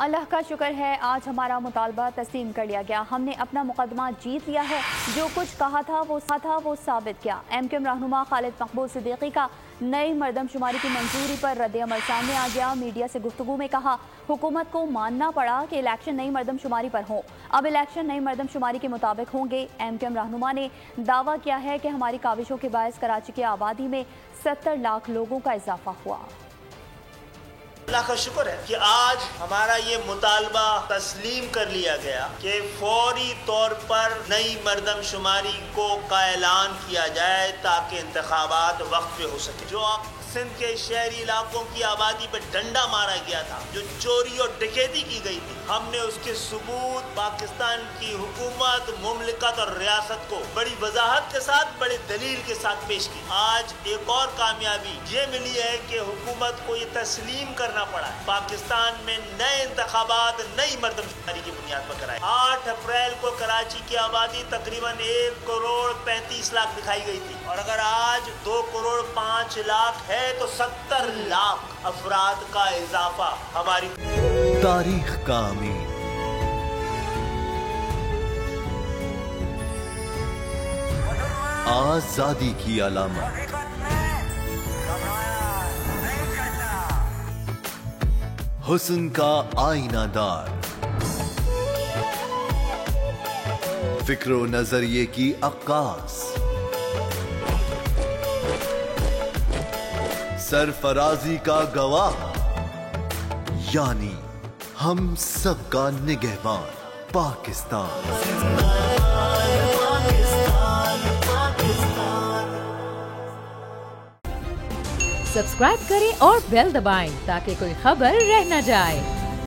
अल्लाह का शुक्र है, आज हमारा मुतालबा तस्लीम कर लिया गया। हमने अपना मुकदमा जीत लिया है। जो कुछ कहा था वो साबित किया। MQM रहनुमा खालिद मकबूल सिद्दीकी का नई मरदमशुमारी की मंजूरी पर रद्द-ए-अमल सामने आ गया। मीडिया से गुफ्तगू में कहा, हुकूमत को मानना पड़ा कि इलेक्शन नई मरदमशुमारी पर हो। अब इलेक्शन नई मरदमशुमारी के मुताबिक होंगे। MQM रहनुमा ने दावा किया है कि हमारी काविशों के बायस कराची की आबादी में 70 लाख लोगों का इजाफा हुआ। अल्लाह का शुक्र है कि आज हमारा ये मुतालबा तस्लीम कर लिया गया कि फौरी तौर पर नई मरदमशुमारी को का ऐलान किया जाए ताकि इंतखाबात वक्त पे हो सके। जो सिंध के शहरी इलाकों की आबादी पर डंडा मारा गया था, जो चोरी और डकैती की गई थी, हमने उसके सबूत पाकिस्तान की हुकूमत, मुमलिकत और रियासत को बड़ी वजाहत के साथ, बड़े दलील के साथ पेश की। आज एक और कामयाबी ये मिली है कि हुकूमत को ये तस्लीम करना पड़ा है पाकिस्तान में नए इंतखाबात नई मरदमशुमारी की बुनियाद पर कराए। 8 अप्रैल को कराची की आबादी तकरीबन 1 करोड़ 35 लाख दिखाई गई थी, और अगर आज 2 करोड़ 5 लाख है तो 70 लाख अफराद का इजाफा हमारी तारीख का अमीर। आजादी की अलामत, हुस्न का आईनादार, फिक्रो नजरिए की अक्कास, सरफराजी का गवाह, यानी हम सबका निगहबान पाकिस्तान। सब्सक्राइब करें और बेल दबाएं ताकि कोई खबर रह न जाए।